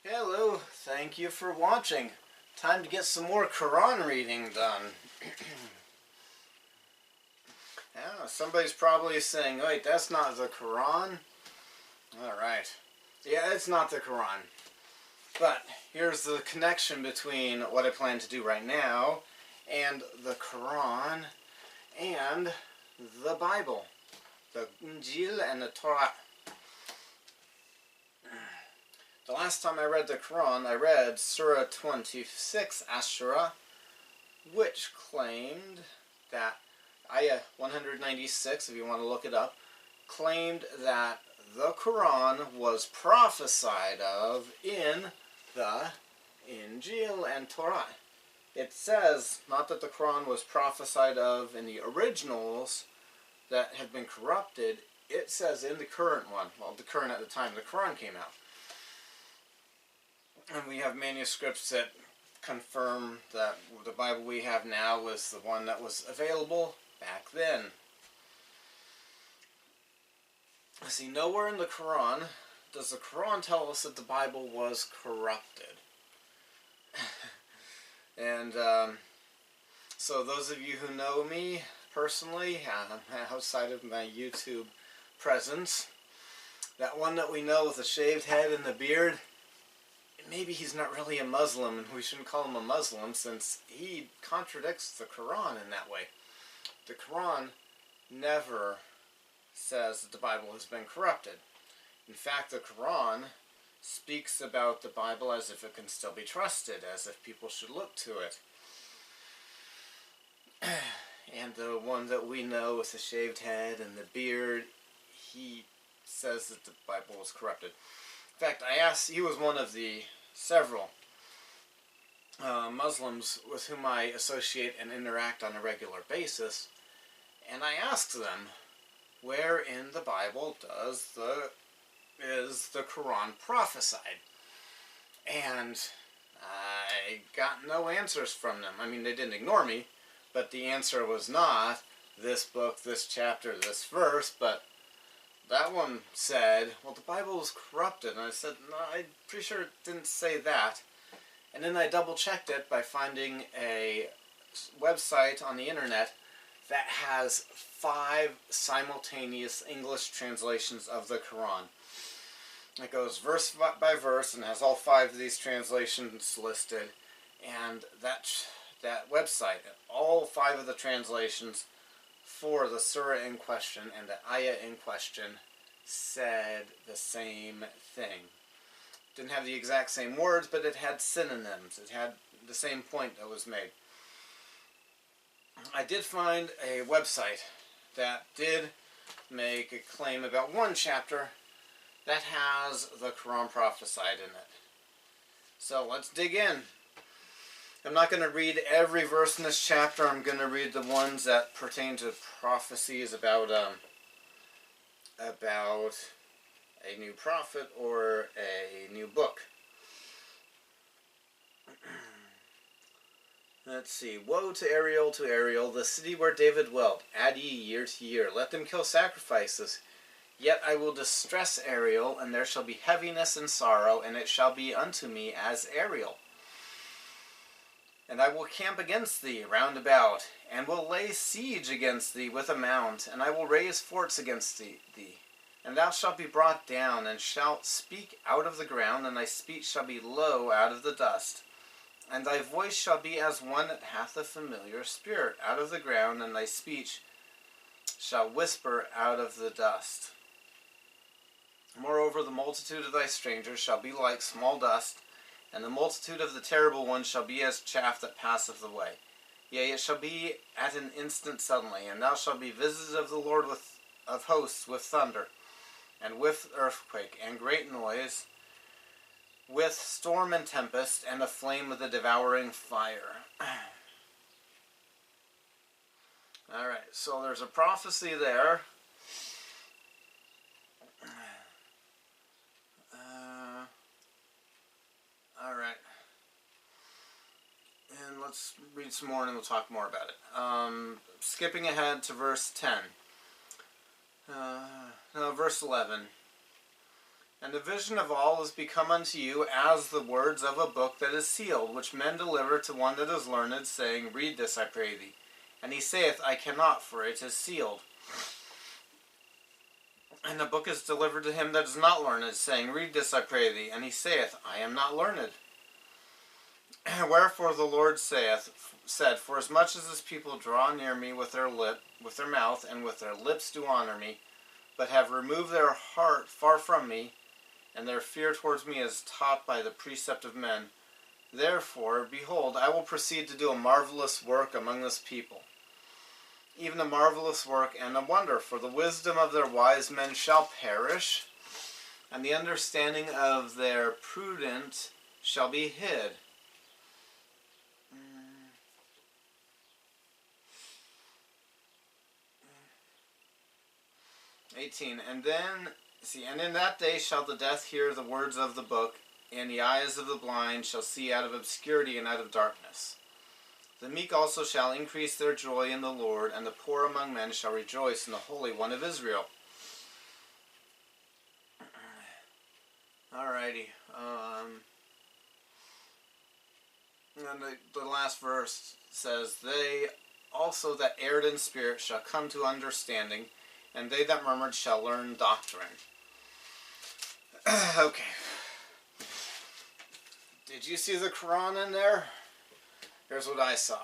Hello, thank you for watching. Time to get some more Quran reading done. Yeah, somebody's probably saying, wait, that's not the Quran? Alright. Yeah, it's not the Quran. But here's the connection between what I plan to do right now and the Quran and the Bible. The Injil and the Torah. The last time I read the Quran, I read Surah 26, Ashura, which claimed that, Ayah 196, if you want to look it up, claimed that the Quran was prophesied of in the Injil and Torah. It says, not that the Quran was prophesied of in the originals that have been corrupted, it says in the current one, well, the current at the time the Quran came out. And we have manuscripts that confirm that the Bible we have now was the one that was available back then. See, nowhere in the Quran does the Quran tell us that the Bible was corrupted. And so those of you who know me personally, outside of my YouTube presence, that one that we know with the shaved head and the beard, maybe he's not really a Muslim, and we shouldn't call him a Muslim since he contradicts the Quran in that way. The Quran never says that the Bible has been corrupted. In fact, the Quran speaks about the Bible as if it can still be trusted, as if people should look to it. And the one that we know with the shaved head and the beard, he says that the Bible was corrupted. In fact, he was one of the several Muslims with whom I associate and interact on a regular basis, and I asked them, where in the Bible is the Quran prophesied? And I got no answers from them. I mean, they didn't ignore me, but the answer was not this book, this chapter, this verse, but that one said, well, the Bible was corrupted. And I said, no, I'm pretty sure it didn't say that. And then I double-checked it by finding a website on the internet that has 5 simultaneous English translations of the Quran. It goes verse by verse and has all 5 of these translations listed. And that website, all 5 of the translations for the surah in question and the ayah in question said the same thing. Didn't have the exact same words, but it had synonyms. It had the same point that was made. I did find a website that did make a claim about one chapter that has the Quran prophesied in it. So let's dig in. I'm not going to read every verse in this chapter. I'm going to read the ones that pertain to prophecies about a new prophet or a new book. Let's see. Woe to Ariel, the city where David dwelt. Add ye year to year. Let them kill sacrifices. Yet I will distress Ariel, and there shall be heaviness and sorrow, and it shall be unto me as Ariel. And I will camp against thee round about, and will lay siege against thee with a mount, and I will raise forts against thee. And thou shalt be brought down, and shalt speak out of the ground, and thy speech shall be low out of the dust. And thy voice shall be as one that hath a familiar spirit out of the ground, and thy speech shall whisper out of the dust. Moreover, the multitude of thy strangers shall be like small dust, and the multitude of the terrible ones shall be as chaff that passeth away. Yea, it shall be at an instant suddenly, and thou shalt be visited of the Lord of hosts with thunder, and with earthquake, and great noise, with storm and tempest, and the flame of the devouring fire. Alright, so there's a prophecy there. Alright. And let's read some more and we'll talk more about it. Skipping ahead to verse 10. Verse 11. And the vision of all is become unto you as the words of a book that is sealed, which men deliver to one that is learned, saying, Read this, I pray thee. And he saith, I cannot, for it is sealed. And the book is delivered to him that is not learned, saying, Read this, I pray thee. And he saith, I am not learned. Wherefore the Lord said, Forasmuch as this people draw near me with their mouth, and with their lips do honor me, but have removed their heart far from me, and their fear towards me is taught by the precept of men. Therefore, behold, I will proceed to do a marvelous work among this people, even a marvelous work and a wonder, for the wisdom of their wise men shall perish, and the understanding of their prudent shall be hid. 18. And in that day shall the deaf hear the words of the book, and the eyes of the blind shall see out of obscurity and out of darkness. The meek also shall increase their joy in the Lord, and the poor among men shall rejoice in the Holy One of Israel. Alrighty. And the last verse says, They also that erred in spirit shall come to understanding, and they that murmured shall learn doctrine. Okay. Did you see the Quran in there? Here's what I saw.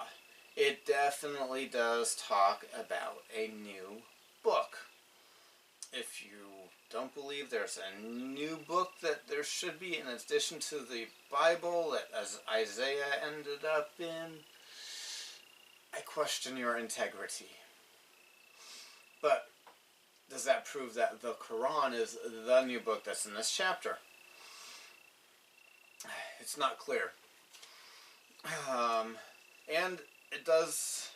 It definitely does talk about a new book. If you don't believe there's a new book that there should be in addition to the Bible that as Isaiah ended up in, I question your integrity. But does that prove that the Quran is the new book that's in this chapter? It's not clear. And it does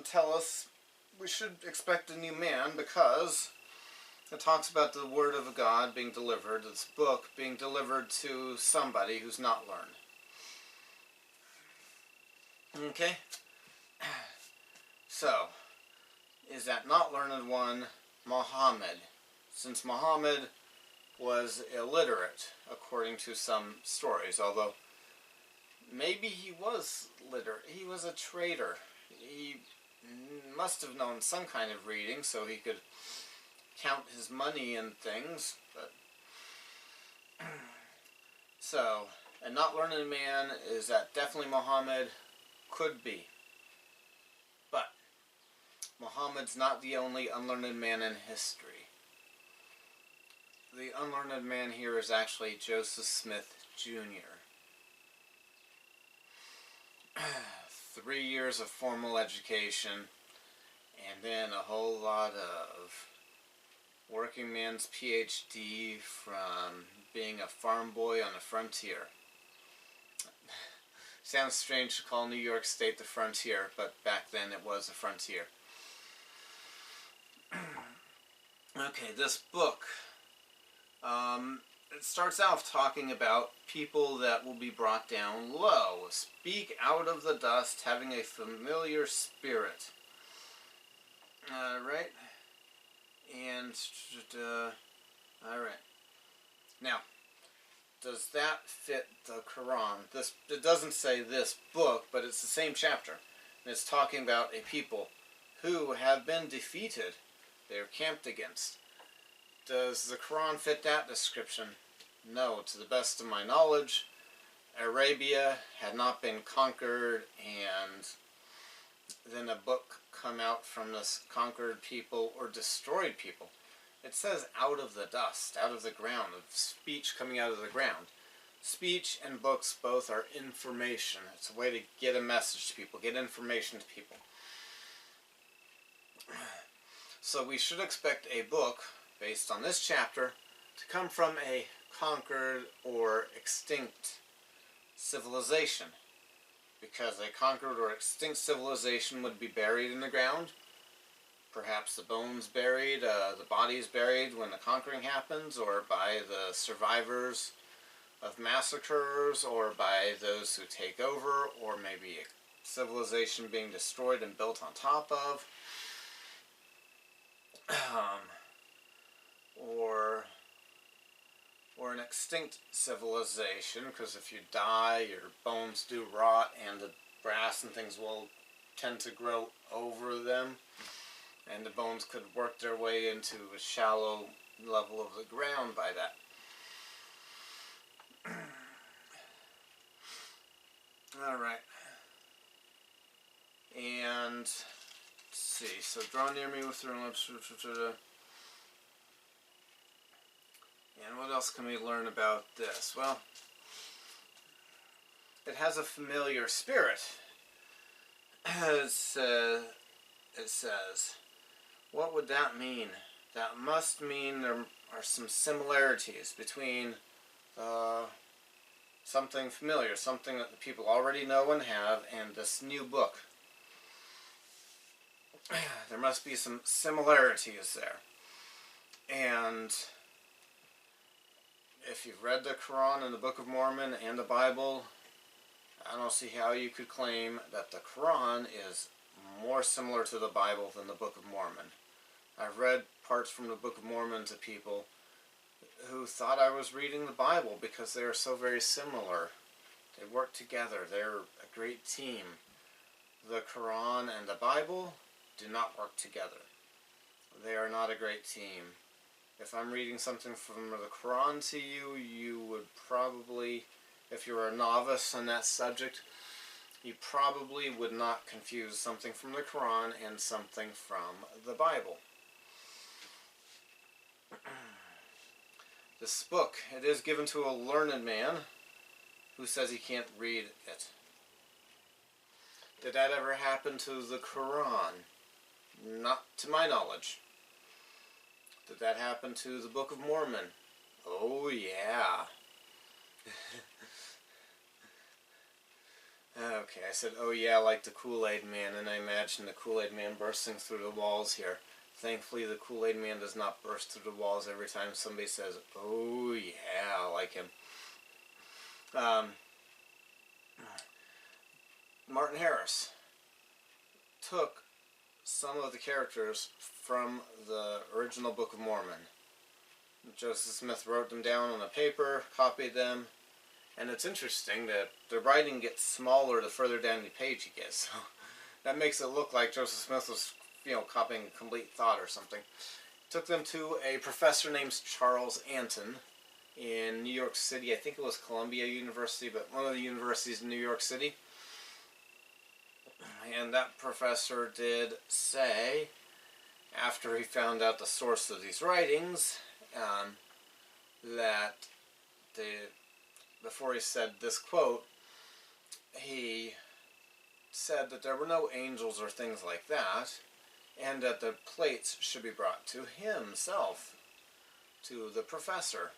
tell us we should expect a new man, because it talks about the word of God being delivered, this book being delivered to somebody who's not learned. Okay? So, is that not learned one Muhammad? Since Muhammad was illiterate, according to some stories, although maybe he was literate. He was a trader. He must have known some kind of reading so he could count his money and things. But so, a not learned man, is that definitely Muhammad? Could be. But Muhammad's not the only unlearned man in history. The unlearned man here is actually Joseph Smith Jr. 3 years of formal education, and then a whole lot of working man's PhD from being a farm boy on the frontier. Sounds strange to call New York State the frontier, but back then it was a frontier. Okay, this book, it starts off talking about people that will be brought down low. Speak out of the dust, having a familiar spirit. Right? And, alright. Now, does that fit the Quran? It doesn't say this book, but it's the same chapter. And it's talking about a people who have been defeated. They are camped against. Does the Quran fit that description? No. To the best of my knowledge, Arabia had not been conquered, and then a book come out from this conquered people or destroyed people. It says out of the dust, out of the ground, of speech coming out of the ground. Speech and books both are information. It's a way to get a message to people, get information to people. So we should expect a book based on this chapter to come from a conquered or extinct civilization. Because a conquered or extinct civilization would be buried in the ground. Perhaps the bones buried, the bodies buried when the conquering happens, or by the survivors of massacres, or by those who take over, or maybe a civilization being destroyed and built on top of. Or an extinct civilization, because if you die, your bones do rot, and the brass and things will tend to grow over them, and the bones could work their way into a shallow level of the ground by that. Alright. And let's see, so draw near me with your lips. And what else can we learn about this? Well, it has a familiar spirit. It says, what would that mean? That must mean there are some similarities between something familiar, something that the people already know and have, and this new book. There must be some similarities there. And if you've read the Quran and the Book of Mormon and the Bible, I don't see how you could claim that the Quran is more similar to the Bible than the Book of Mormon. I've read parts from the Book of Mormon to people who thought I was reading the Bible because they are so very similar. They work together. They're a great team. The Quran and the Bible do not work together. They are not a great team. If I'm reading something from the Quran to you, you would probably, if you're a novice on that subject, you probably would not confuse something from the Quran and something from the Bible. This book, it is given to a learned man who says he can't read it. Did that ever happen to the Quran? Not to my knowledge. Did that happen to the Book of Mormon? Oh, yeah. Okay, I said, oh yeah, like the Kool-Aid Man, and I imagine the Kool-Aid Man bursting through the walls here. Thankfully, the Kool-Aid Man does not burst through the walls every time somebody says, oh yeah, like him. Martin Harris took some of the characters from the original Book of Mormon. Joseph Smith wrote them down on a paper, copied them, and it's interesting that the writing gets smaller the further down the page you get, so that makes it look like Joseph Smith was, copying a complete thought or something. Took them to a professor named Charles Anton in New York City. I think it was Columbia University, but one of the universities in New York City. And that professor did say, after he found out the source of these writings, that before he said this quote, he said that there were no angels or things like that, and that the plates should be brought to himself, to the professor.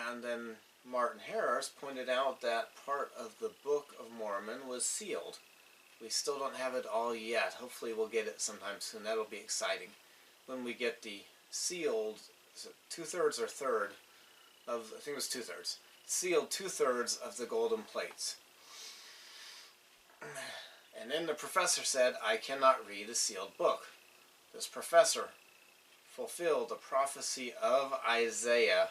And then Martin Harris pointed out that part of the Book of Mormon was sealed. We still don't have it all yet. Hopefully we'll get it sometime soon. That'll be exciting. When we get the sealed, is it 2/3 or third of, I think it was 2/3, sealed 2/3 of the golden plates. And then the professor said, I cannot read a sealed book. This professor fulfilled the prophecy of Isaiah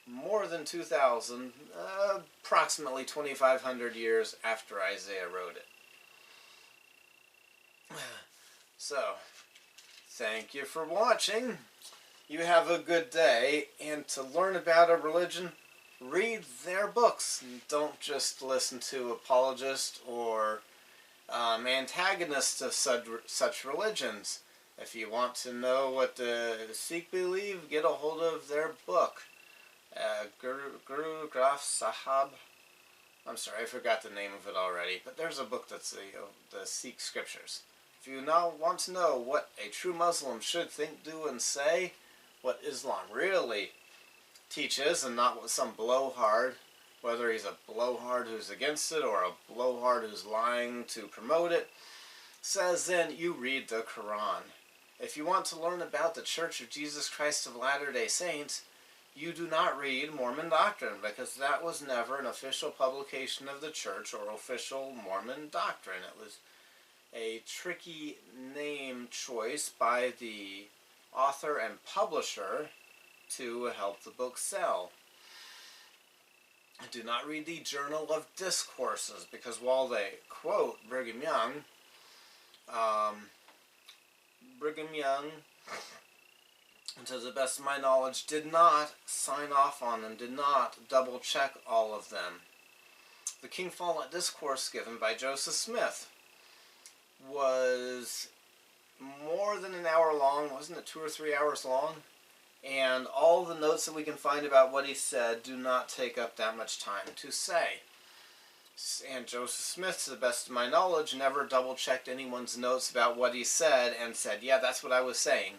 more than 2,000, approximately 2,500 years after Isaiah wrote it. So, thank you for watching. You have a good day, and to learn about a religion, read their books. Don't just listen to apologists or antagonists of such religions. If you want to know what the Sikh believe, get a hold of their book. Guru Granth Sahib. I'm sorry, I forgot the name of it already, but there's a book that's the Sikh scriptures. If you now want to know what a true Muslim should think, do, and say, what Islam really teaches, and not what some blowhard, whether he's a blowhard who's against it or a blowhard who's lying to promote it, says, then you read the Quran. If you want to learn about the Church of Jesus Christ of Latter-day Saints, you do not read Mormon doctrine, because that was never an official publication of the church or official Mormon doctrine. It was a tricky name choice by the author and publisher to help the book sell. Do not read the Journal of Discourses, because while they quote Brigham Young, to the best of my knowledge, did not sign off on them, did not double check all of them. The King Follett Discourse given by Joseph Smith was more than an hour long, wasn't it 2 or 3 hours long? And all the notes that we can find about what he said do not take up that much time to say. And Joseph Smith, to the best of my knowledge, never double-checked anyone's notes about what he said and said, yeah, that's what I was saying.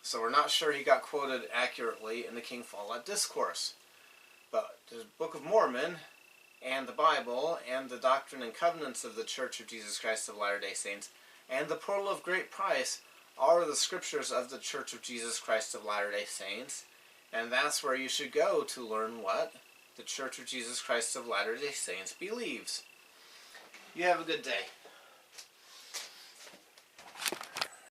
So we're not sure he got quoted accurately in the King Follett Discourse. But the Book of Mormon and the Bible and the Doctrine and Covenants of the Church of Jesus Christ of Latter-day Saints and the Pearl of Great Price are the scriptures of the Church of Jesus Christ of Latter-day Saints, and that's where you should go to learn what the Church of Jesus Christ of Latter-day Saints believes. You have a good day.